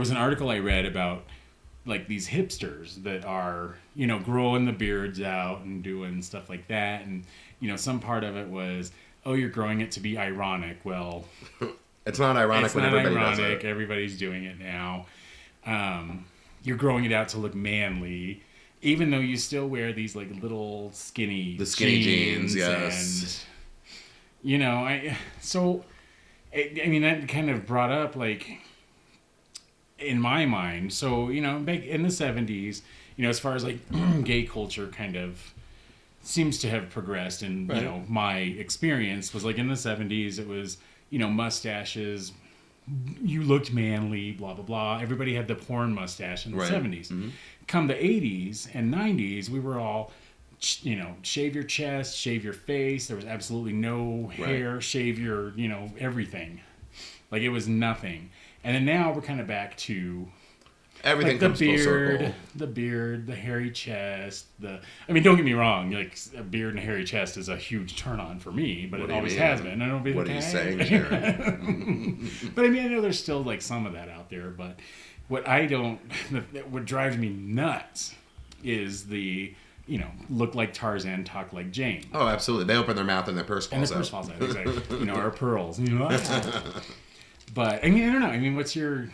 was an article I read about like these hipsters that are, growing the beards out and doing stuff like that. And, some part of it was, oh, you're growing it to be ironic. Well, it's not ironic when everybody does it. Everybody's doing it now. You're growing it out to look manly, even though you still wear these like little skinny jeans, yes. And, that kind of brought up like, in my mind, so, back in the 70s, as far as like gay culture kind of seems to have progressed, and, right. My experience was like in the 70s, it was, mustaches, you looked manly, blah, blah, blah. Everybody had the porn mustache in the right. 70s. Mm-hmm. Come the 80s and 90s, we were all, shave your chest, shave your face. There was absolutely no hair, right. shave your, everything. Like it was nothing. And then now we're kind of back to everything like comes full circle. The beard, the hairy chest. Don't get me wrong. Like a beard and a hairy chest is a huge turn on for me, but it always has been. I don't be what are you saying, Sharon? But I know there's still like some of that out there. But what drives me nuts is the look like Tarzan, talk like Jane. Oh, absolutely. They open their mouth and their purse falls out. Exactly. Our pearls. But I don't know. What's your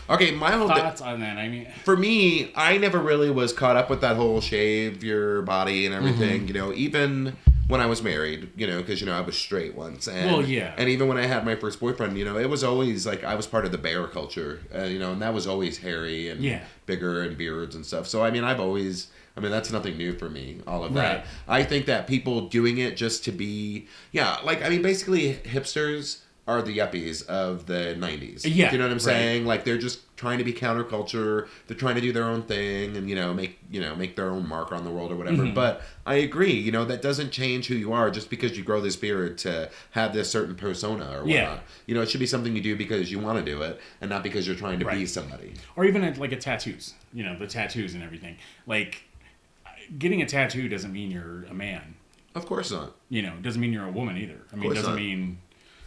my whole thoughts on that? For me, I never really was caught up with that whole shave your body and everything. Mm-hmm. Even when I was married, because I was straight once. And, well, yeah. And even when I had my first boyfriend, it was always like I was part of the bear culture, and that was always hairy and bigger and beards and stuff. So I've always. That's nothing new for me, all of that. Right. I think that people doing it just to be, basically hipsters are the yuppies of the 90s. Yeah. Do you know what I'm saying? Like, they're just trying to be counterculture. They're trying to do their own thing and, make their own mark on the world or whatever. Mm-hmm. But I agree, that doesn't change who you are just because you grow this beard to have this certain persona or whatnot. Yeah. It should be something you do because you want to do it and not because you're trying to be somebody. Or even a tattoos, the tattoos and everything. Like, getting a tattoo doesn't mean you're a man. Of course not. Doesn't mean you're a woman either. It doesn't mean...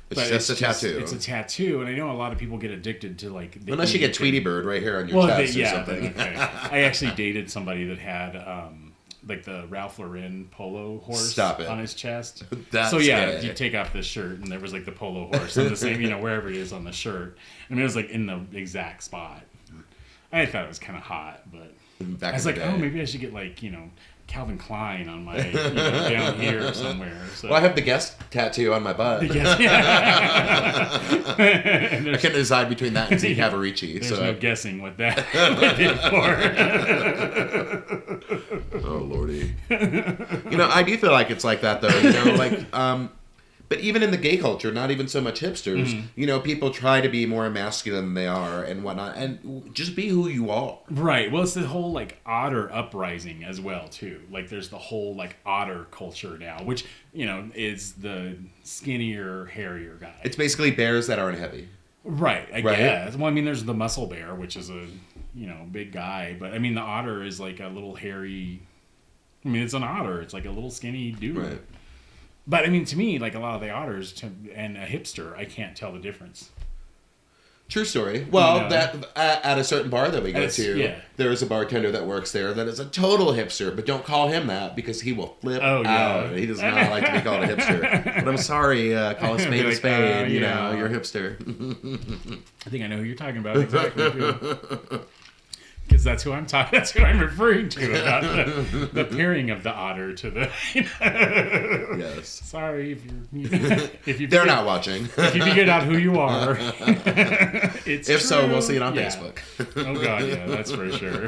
It's just a tattoo. It's a tattoo, and I know a lot of people get addicted to like... Unless you get Tweety Bird right here on your chest or something. Okay. I actually dated somebody that had like the Ralph Lauren polo horse on his chest. That's you take off this shirt, and there was like the polo horse in the same, wherever it is on the shirt. It was like in the exact spot. I thought it was kind of hot, but... I was like, maybe I should get like, Calvin Klein on my, down here somewhere. So. Well, I have the Guess tattoo on my butt. I can't decide between that and Z Cavaricci. There's no guessing what that would be for. Oh, Lordy. I do feel like it's like that, though. But even in the gay culture, not even so much hipsters, people try to be more masculine than they are and whatnot, and just be who you are. Right. Well, it's the whole, like, otter uprising as well, too. Like, there's the whole, like, otter culture now, which, is the skinnier, hairier guy. It's basically bears that aren't heavy. Right, I guess. Well, there's the muscle bear, which is a, big guy, but, the otter is, like, a little hairy... it's an otter. It's, like, a little skinny dude. Right. But, to me, like, a lot of the otters and a hipster, I can't tell the difference. True story. Well, that at a certain bar that we go to, there is a bartender that works there that is a total hipster, but don't call him that because he will flip out. He does not like to be called a hipster. But I'm sorry, call a spade a spade. You're a hipster. I think I know who you're talking about exactly, too. Because that's who I'm talking. That's who I'm referring to about the pairing of the otter to the. Yes. Sorry if you they're not watching. If you figured out who you are, it's if true. So, we'll see it on Facebook. Oh God, yeah, that's for sure.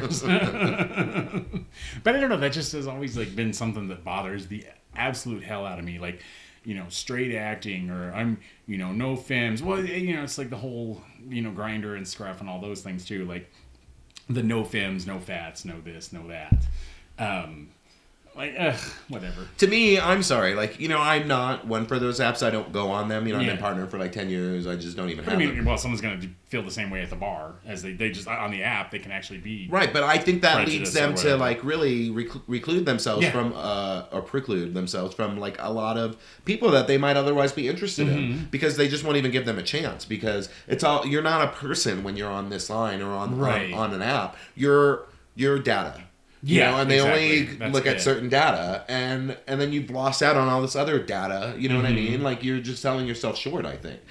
But I don't know. That just has always like been something that bothers the absolute hell out of me. Like, straight acting or I'm, no femmes. Well, it's like the whole, grinder and scruff and all those things too. Like. The no femmes, no fats, no this, no that. Like, whatever. To me, I'm sorry. Like, I'm not one for those apps. I don't go on them. I've been partnered for like 10 years. I just don't even have them. Well, someone's going to feel the same way at the bar as they just, on the app, they can actually be. Right, but I think that leads them to like really reclude themselves from, or preclude themselves from like a lot of people that they might otherwise be interested in because they just won't even give them a chance because you're not a person when you're on this line or on an app. You're data. And they only look at certain data, and then you've lost out on all this other data. You know what I mean? Like, you're just selling yourself short, I think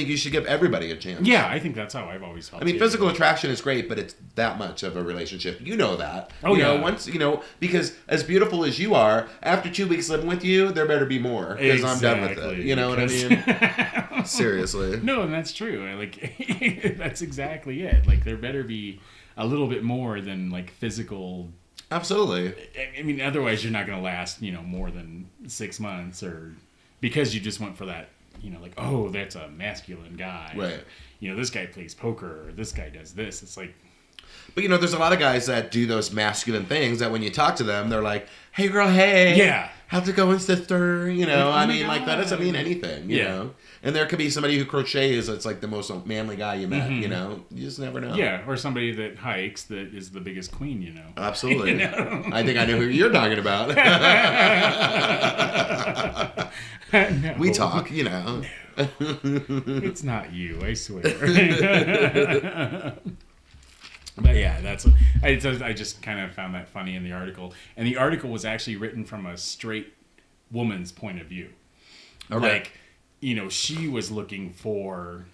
you should give everybody a chance. Yeah, I think that's how I've always felt. I mean, physical attraction is great, but it's that much of a relationship. You know that. Once, because as beautiful as you are, after 2 weeks living with you, there better be more, because I'm done with it. You know what I mean? Seriously. No, and that's true. Like, that's exactly it. Like, there better be a little bit more than, like, physical... Absolutely. I mean, otherwise you're not going to last, more than 6 months, or because you just went for that, like, oh, that's a masculine guy. Right. This guy plays poker, or this guy does this. It's like... But, there's a lot of guys that do those masculine things that when you talk to them, they're like, hey, girl, hey. Yeah. How's it going, sister? I mean, like, that doesn't mean anything, you know? And there could be somebody who crochets that's like the most manly guy you met, You just never know. Yeah, or somebody that hikes that is the biggest queen, Absolutely. I think I know who you're talking about. No. We talk, No. It's not you, I swear. But yeah, I just kind of found that funny in the article. And the article was actually written from a straight woman's point of view. Okay. Like, she was looking for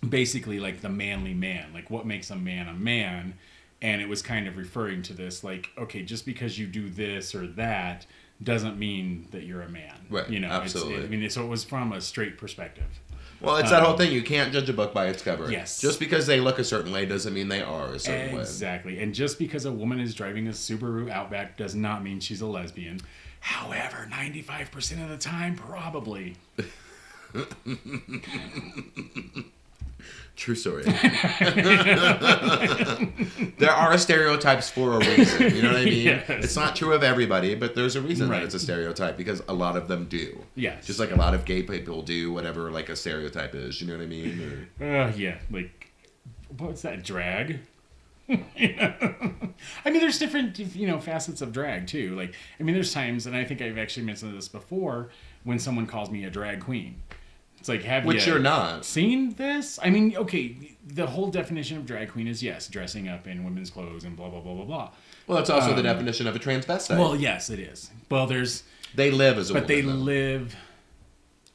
basically like the manly man, like what makes a man. And it was kind of referring to this, like, okay, just because you do this or that doesn't mean that you're a man. Right. Absolutely. So it was from a straight perspective. Well, it's that whole thing. You can't judge a book by its cover. Yes. Just because they look a certain way doesn't mean they are a certain way. Exactly. And just because a woman is driving a Subaru Outback does not mean she's a lesbian. However, 95% of the time, probably. True story. There are stereotypes for a reason. You know what I mean? Yes. It's not true of everybody, but there's a reason that it's a stereotype because a lot of them do. Yes. Just like a lot of gay people do whatever like a stereotype is. You know what I mean? Yeah. Like, what's that, drag? I mean, there's different, facets of drag too. Like, I mean, there's times, and I think I've actually mentioned this before, when someone calls me a drag queen. It's like, Which you're not. Seen this? I mean, okay, the whole definition of drag queen is, yes, dressing up in women's clothes and blah, blah, blah, blah, blah. Well, it's also the definition of a transvestite. Well, yes, it is. Well, They live as a woman. But they live...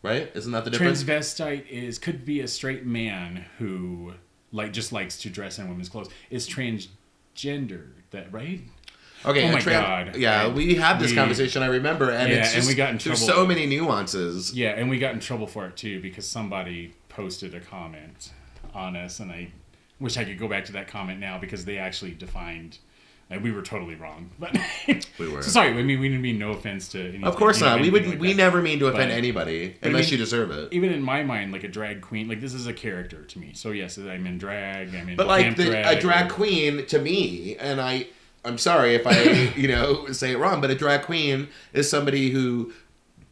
Right? Isn't that the difference? Transvestite could be a straight man who just likes to dress in women's clothes. Is transgender, right? Okay, oh my God. Yeah, we had this conversation, I remember, and it's just, and we got in trouble. There's so many nuances. Yeah, and we got in trouble for it too because somebody posted a comment on us, and I wish I could go back to that comment now because they actually defined. We were totally wrong, but we were. So sorry. I mean, we didn't mean no offense to anything. Of course not. We never mean to offend anybody unless you deserve it. Even in my mind, like a drag queen, like this is a character to me. So yes, I'm in drag. I'm in. But like a drag queen to me, and I'm sorry if I say it wrong, but a drag queen is somebody who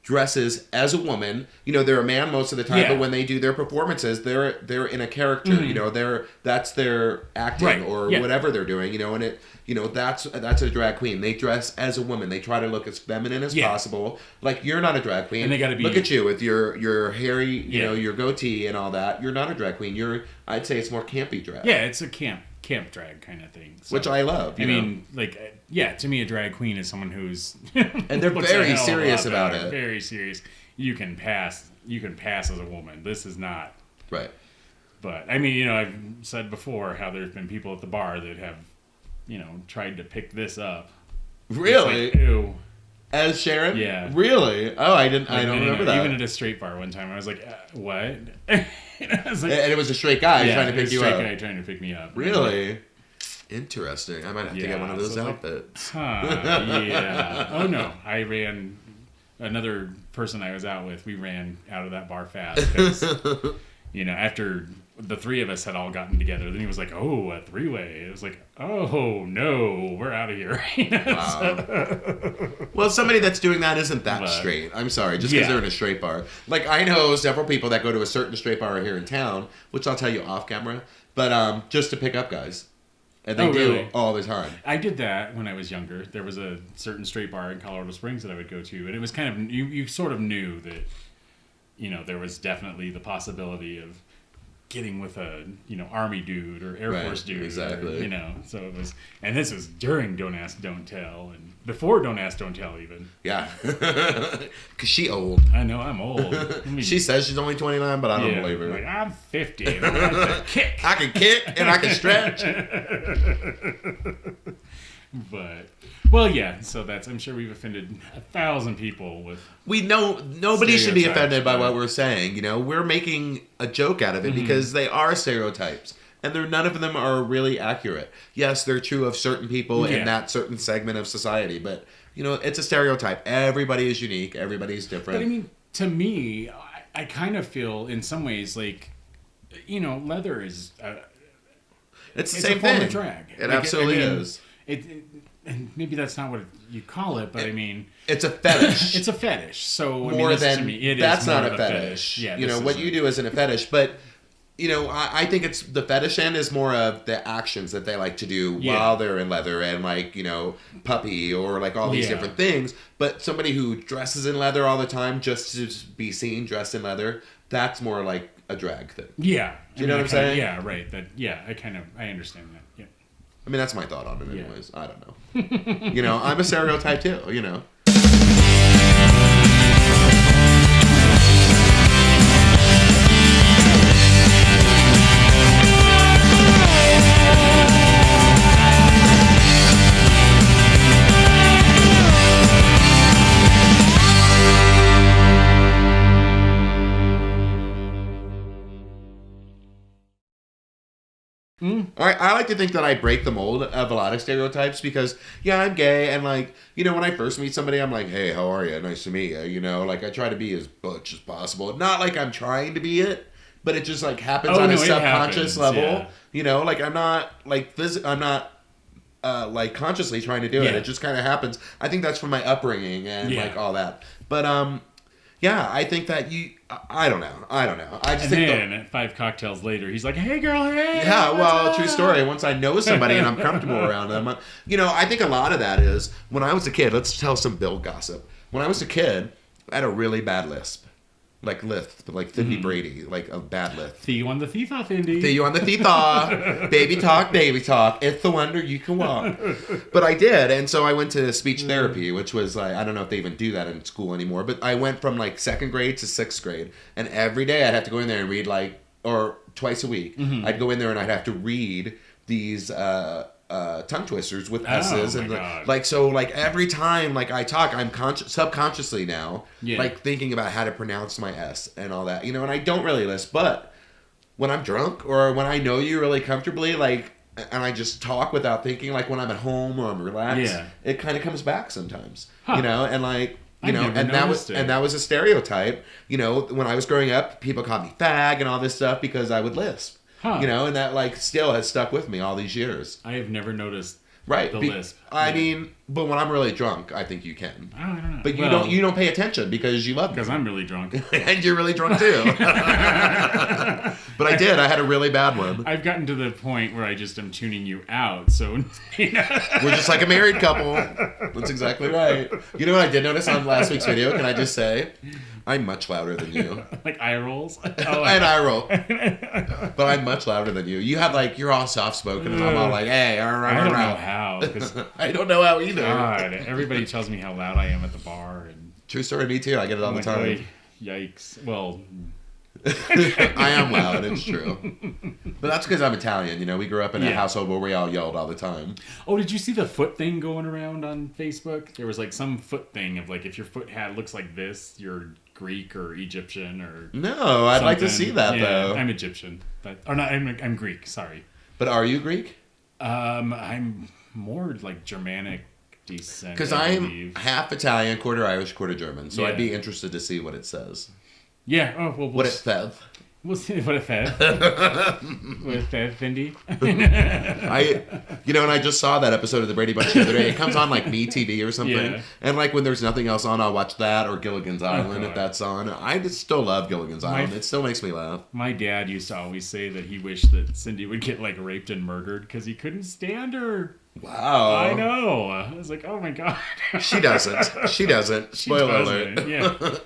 dresses as a woman. They're a man most of the time, but when they do their performances, they're in a character. Mm-hmm. That's their acting or whatever they're doing. And it that's a drag queen. They dress as a woman. They try to look as feminine as possible. Like, you're not a drag queen. And they got to be. Look at you with your hairy, your goatee and all that. You're not a drag queen. I'd say it's more campy drag. Yeah, it's a camp drag kind of thing. So, which I love. I mean, to me, a drag queen is someone who's and they're very serious about it. Very serious. You can pass as a woman. This is not right. But I mean, I've said before how there's been people at the bar that have, tried to pick this up. Really? It's like, ew. As Sharon? Yeah. Really? Oh, I don't remember that. Even at a straight bar one time, I was like, what? And it was a straight guy trying to pick you up. Straight guy trying to pick me up. Really? Interesting. I might have to get one of those outfits. Yeah. Oh, no. I ran... Another person I was out with, we ran out of that bar fast because, after the three of us had all gotten together. Then he was like, "Oh, a three-way." It was like, "Oh no, we're out of here." Wow. Well, somebody that's doing that isn't that straight. I'm sorry, just because they're in a straight bar. Like I know several people that go to a certain straight bar here in town, which I'll tell you off camera, but just to pick up guys. And they do really? All the time. I did that when I was younger. There was a certain straight bar in Colorado Springs that I would go to, and it was kind of you sort of knew that, there was definitely the possibility of getting with a Army dude or Air Force dude, exactly. Or, so it was, and this was during Don't Ask, Don't Tell, and before Don't Ask, Don't Tell even. Yeah, because she old. I know I'm old. She says she's only 29, but I don't believe her. Like, I'm 50. And I can kick. I can kick and I can stretch. But well, yeah. So I'm sure we've offended 1,000 people with. We know nobody should be offended by what we're saying. We're making a joke out of it because they are stereotypes, and none of them are really accurate. Yes, they're true of certain people in that certain segment of society, but it's a stereotype. Everybody is unique. Everybody's different. But I mean, to me, I kind of feel in some ways like, leather is. It's the same thing. It's a form of drag. It absolutely is. And maybe that's not what you call it, but I mean... It's a fetish. It's a fetish. So, to me, that's not a fetish. Yeah, what you do isn't a fetish, but, I think it's the fetish end is more of the actions that they like to do while they're in leather and puppy or all these different things. But somebody who dresses in leather all the time just to be seen dressed in leather, that's more like a drag thing. Yeah. Do you know what I'm saying? Yeah, right. I understand that. Yeah. I mean, that's my thought on it anyways. I don't know. I'm a stereotype too, All right, I like to think that I break the mold of a lot of stereotypes because, I'm gay, and, when I first meet somebody, I'm like, hey, how are you? Nice to meet you, I try to be as butch as possible. Not like I'm trying to be it, but it just, happens on a subconscious level. Yeah. I'm not, I'm not, consciously trying to do it. It just kind of happens. I think that's from my upbringing and, all that. But, I think that I don't know. I just think then 5 cocktails later, he's like, "Hey, girl, hey." Yeah, well, true story. Once I know somebody and I'm comfortable around them, I think a lot of that is when I was a kid. Let's tell some Bill gossip. When I was a kid, I had a really bad lisp. Like Cindy Brady, like a bad lisp. See you on the thee-thaw, Cindy. See you on the thee-thaw. Baby talk, baby talk. It's the wonder you can walk. But I did, and so I went to speech therapy, which was I don't know if they even do that in school anymore, but I went from 2nd grade to 6th grade, and every day I'd have to go in there and read or twice a week, I'd go in there and I'd have to read these tongue twisters with S's and every time I talk, I'm subconsciously now thinking about how to pronounce my S and all that, and I don't really lisp, but when I'm drunk or when I know you really comfortably and I just talk without thinking, when I'm at home or I'm relaxed, it kind of comes back sometimes, and that was a stereotype. When I was growing up, people called me fag and all this stuff because I would lisp. And that still has stuck with me all these years. I have never noticed the lisp. I mean, but when I'm really drunk, I think you can. I don't know. But you don't pay attention because you love me. Because I'm really drunk. And you're really drunk too. But I did. I had a really bad one. I've gotten to the point where I just am tuning you out. So we're just like a married couple. That's exactly right. You know what I did notice on last week's video? Can I just say? I'm much louder than you. Like eye rolls? And eye roll. But I'm much louder than you. You have you're all soft spoken and I'm all hey, I don't know how. I don't know how either. God, everybody tells me how loud I am at the bar. And true story, me too. I get it all the time. Yikes. Well, I am loud, it's true. But that's because I'm Italian. We grew up in a household where we all yelled all the time. Oh, did you see the foot thing going around on Facebook? There was some foot thing of if your foot looks like this, you're Greek or Egyptian or no. I'd like to see that though. I'm Egyptian, or not. I'm Greek. Sorry. But are you Greek? I'm more Germanic descent. Because I'm half Italian, quarter Irish, quarter German. So I'd be interested to see what it says. Yeah. Oh well. What it says. We'll see. What if Fev? With Fev Fendi? And I just saw that episode of the Brady Bunch the other day. It comes on like MeTV or something. Yeah. And like when there's nothing else on, I'll watch that or Gilligan's Island if that's on. I just still love Gilligan's Island. It still makes me laugh. My dad used to always say that he wished that Cindy would get like raped and murdered because he couldn't stand her. Wow. I know. I was like, oh my God. She doesn't. Spoiler alert. Yeah.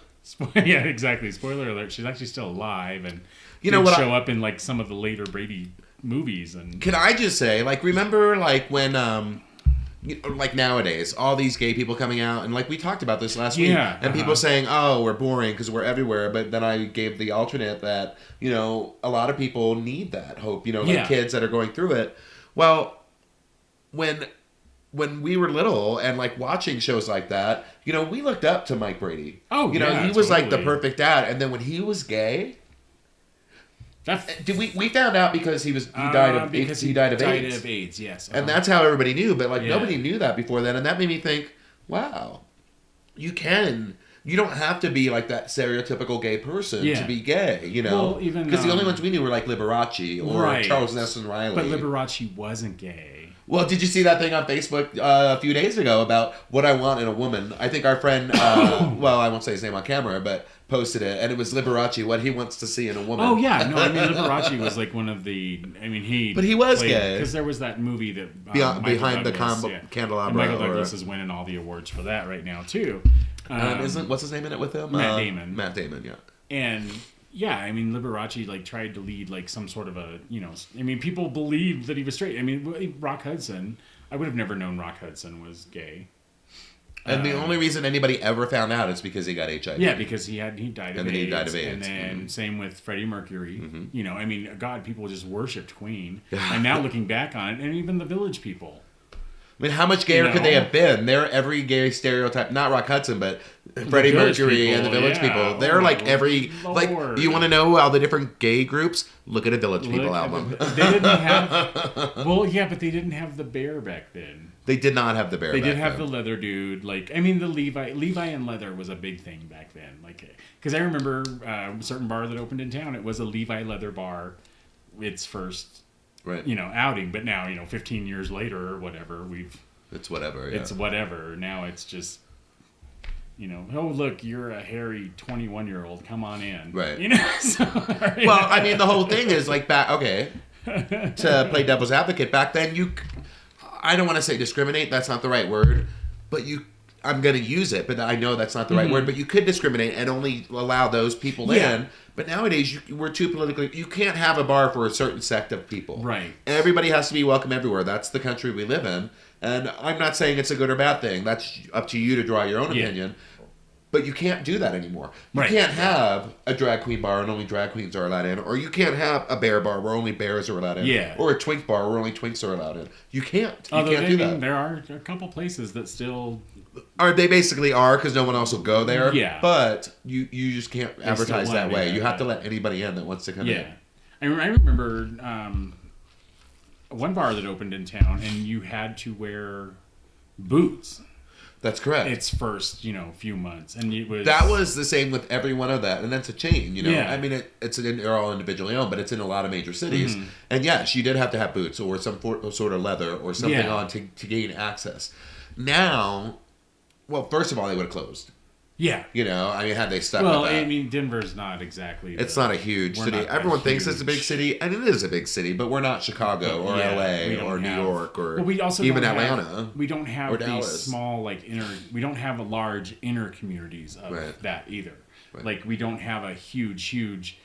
Yeah, exactly. Spoiler alert. She's actually still alive and show up in like some of the later Brady movies. And can I just say, like, remember like when like nowadays all these gay people coming out, and like we talked about this last week, and people saying, oh, we're boring because we're everywhere, but then I gave the alternate that a lot of people need that hope, like kids that are going through it. Well, when we were little and like watching shows like that, we looked up to Mike Brady. Oh, he was like the perfect dad. And then when he was gay, we found out because he died of AIDS. Yes, and that's how everybody knew. But like nobody knew that before then, and that made me think, wow, you don't have to be like that stereotypical gay person to be gay, Well, even because the only ones we knew were like Liberace or Charles Nelson Riley. But Liberace wasn't gay. Well, did you see that thing on Facebook a few days ago about what I want in a woman? I think our friend, well, I won't say his name on camera, but posted it, and it was Liberace, what he wants to see in a woman. Oh, yeah. No, I mean, Liberace was like one of the, But he was gay. Because there was that movie that... Behind Douglas, the candelabra. And Michael Douglas is winning all the awards for that right now, too. What's his name in it with him? Matt Damon. Matt Damon, yeah. And... yeah, I mean, Liberace like tried to lead like some sort of a, people believed that he was straight. I mean, Rock Hudson, I would have never known Rock Hudson was gay. And the only reason anybody ever found out is because he got HIV. Yeah, because he died of AIDS. And then he died of AIDS. And then same with Freddie Mercury. Mm-hmm. I mean, God, people just worshipped Queen. And now looking back on it, and even the Village People. I mean, how much gayer could they have been? They're every gay stereotype. Not Rock Hudson, but Freddie Mercury and the Village People. They're like every... Lord. Like, you want to know all the different gay groups? Look at a Village People album. They didn't have... Well, yeah, but they didn't have the bear back then. They did not have the bear They back did have then. the leather dude. Like, I mean, the Levi and leather was a big thing back then. Like, because I remember a certain bar that opened in town. It was a Levi leather bar. Its first, outing. But now, 15 years later or whatever, It's whatever, yeah. It's whatever. Now it's just, oh, look, you're a hairy 21-year-old. Come on in. Right. Well, I mean, the whole thing is like to play devil's advocate, back then I don't want to say discriminate, that's not the right word, but I'm going to use it, but I know that's not the right word, but you could discriminate and only allow those people in. But nowadays, we're too politically... You can't have a bar for a certain sect of people. Right. Everybody has to be welcome everywhere. That's the country we live in. And I'm not saying it's a good or bad thing. That's up to you to draw your own opinion. But you can't do that anymore. You can't have a drag queen bar and only drag queens are allowed in. Or you can't have a bear bar where only bears are allowed in. Yeah. Or a twink bar where only twinks are allowed in. You can't. You can't do that. There are a couple places that still... They basically are because no one else will go there. Yeah. But you just can't advertise that way. You have to let anybody in that wants to come in. Yeah. I remember one bar that opened in town and you had to wear boots. That's correct. Its first, few months, and it was... That was the same with every one of that, and that's a chain, Yeah. I mean, they're all individually owned, but it's in a lot of major cities. Mm-hmm. And yes, you did have to have boots or some sort of leather or something on to gain access. Now, well, first of all, they would have closed. Yeah. Had they stuck with that. I mean, Denver's not exactly... It's not a huge city. Everyone thinks it's a big city, and it is a big city, but we're not Chicago or LA or New York or even Atlanta. We don't have these small, we don't have a large inner communities of that either. Right. Like, we don't have a huge,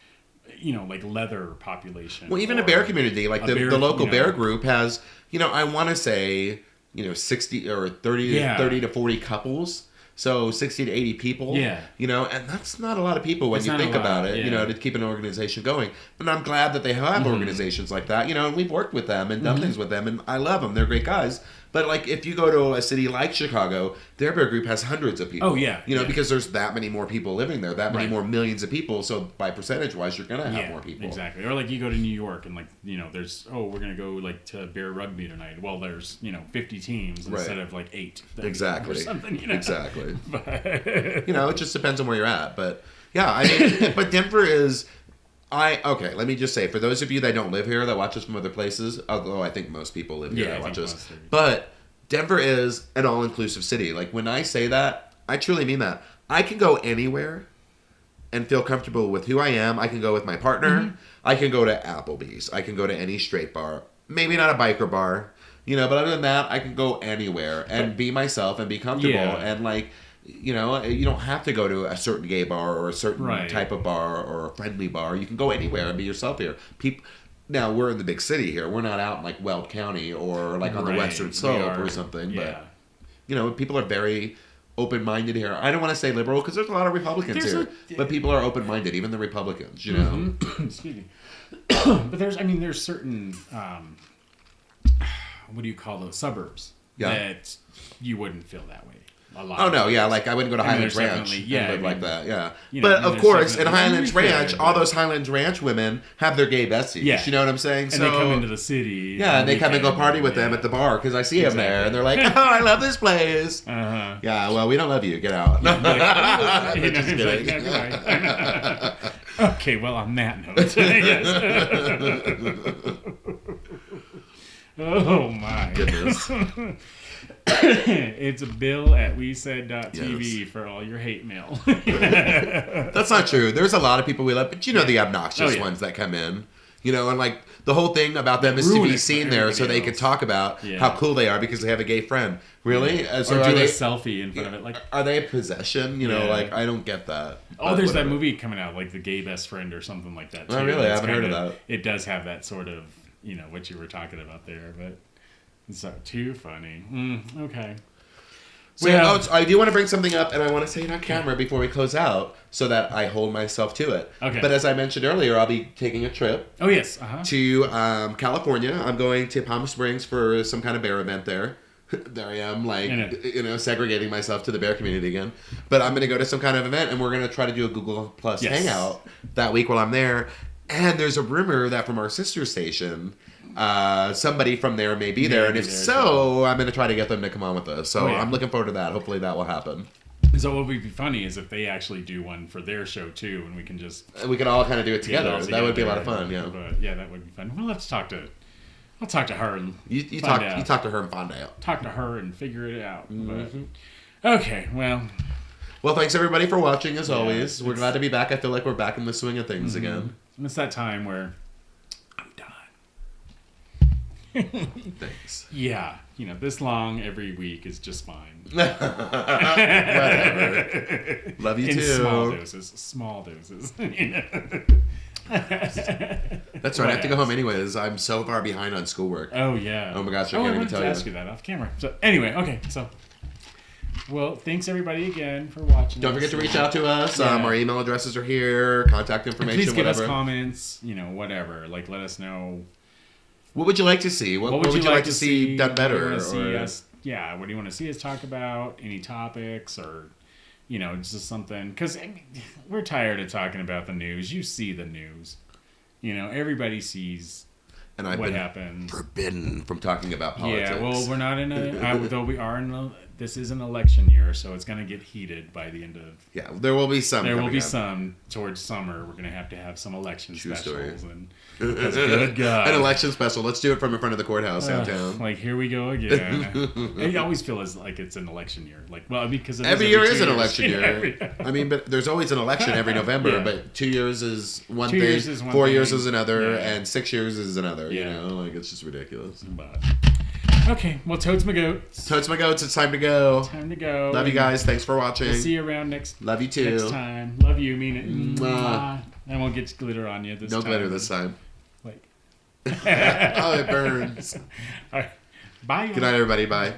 leather population. Well, even a bear community, like the local bear group has, I want to say, 60 or 30 to 40 couples. So 60 to 80 people, and that's not a lot of people when you think about it, to keep an organization going. But I'm glad that they have organizations like that, and we've worked with them and done things with them, and I love them. They're great guys. But if you go to a city like Chicago, their bear group has hundreds of people. Oh yeah, because there's that many more people living there, that many more millions of people. So by percentage wise, you're gonna have more people. Exactly. Or you go to New York and there's we're gonna go to bear rugby tonight. Well, there's 50 teams instead of 8. Exactly. Or something. Exactly. But, it just depends on where you're at. But yeah, I mean, but Denver is. Okay, let me just say, for those of you that don't live here, that watch us from other places, although I think most people live here that watch us, but Denver is an all-inclusive city. Like, when I say that, I truly mean that. I can go anywhere and feel comfortable with who I am. I can go with my partner. Mm-hmm. I can go to Applebee's. I can go to any straight bar. Maybe not a biker bar, but other than that, I can go anywhere and be myself and be comfortable. And, like, you don't have to go to a certain gay bar or a certain type of bar or a friendly bar. You can go anywhere and be yourself here. Now, we're in the big city here. We're not out in, like, Weld County or, like, on the western slope or something. Yeah. But, people are very open-minded here. I don't want to say liberal because there's a lot of Republicans here. But people are open-minded, even the Republicans, Mm-hmm. Excuse me. But there's certain, what do you call those, suburbs that you wouldn't feel that way. Oh, no, yeah, like I wouldn't go to Highlands Ranch and live like that, yeah. But, of course, in Highlands Ranch, all those Highlands Ranch women have their gay besties. Yeah. You know what I'm saying? And they come into the city. Yeah, and they come and go party with them at the bar because I see them there. And they're like, oh, I love this place. Uh-huh. Yeah, well, we don't love you. Get out. Just kidding. Okay, well, on that note. Yes. Oh, my goodness. It's bill@wesaid.tv for all your hate mail. That's not true. There's a lot of people we love, but the obnoxious ones that come in. And like the whole thing about them is to be seen there so they can talk about how cool they are because they have a gay friend. Really? Yeah. Or do a selfie in front of it. Like, are they a possession? Like, I don't get that. Oh, there's that movie coming out, like The Gay Best Friend or something like that, too. Oh, really? I haven't heard of that. It does have that sort of, what you were talking about there, but it's too funny. Okay. So I do want to bring something up, and I want to say it on camera before we close out so that I hold myself to it. Okay. But as I mentioned earlier, I'll be taking a trip. Oh, yes. To California. I'm going to Palm Springs for some kind of bear event there. There I am, like, segregating myself to the bear community again. But I'm going to go to some kind of event, and we're going to try to do a Google Plus hangout that week while I'm there. And there's a rumor that from our sister station, somebody from there may be there. And if so, I'm going to try to get them to come on with us. So I'm looking forward to that. Hopefully that will happen. So what would be funny is if they actually do one for their show, too, and we can all kind of do it together. That would be a lot of fun, yeah. But, that would be fun. We'll have to talk to... I'll talk to her and you talk to her and find out. Talk to her and figure it out. Mm-hmm. But, okay, well, thanks everybody for watching. As always, we're glad to be back. I feel like we're back in the swing of things again. And it's that time where I'm done. Thanks. Yeah, this long every week is just fine. Whatever. Love you too. Small doses. That's right. I have to go home anyways. I'm so far behind on schoolwork. Oh yeah. Oh my gosh, I can't even tell you. I ask you that off camera. So anyway, okay. So, well, thanks everybody again for watching. Don't forget to reach out to us. Our email addresses are here. Contact information. And please give us comments. Whatever. Like, let us know. What would you like to see? What would you like to see done better? What do you want to see us talk about? Any topics or? Just something, because we're tired of talking about the news. You see the news. Everybody sees what happens. Forbidden from talking about politics. Yeah, well, we're not in though we are this is an election year, so it's going to get heated by the end of... Yeah, there will be some. There will be some towards summer. We're going to have some election specials. And good God. An election special. Let's do it from in front of the courthouse downtown. Like, here we go again. I always feel like it's an election year. Like, well, because every year is an election year. But there's always an election every November, but 2 years is one thing, 4 years is another, and 6 years is another. It's just ridiculous. But... Okay, well, totes my goats. Totes my goats, it's time to go. Time to go. Love you guys, thanks for watching. We'll see you around next Love you too. Next time. Love you, mean it. Mwah. I won't get glitter on you this time. No glitter this time. Like. Oh, it burns. All right. Bye. Good night, everybody. Bye.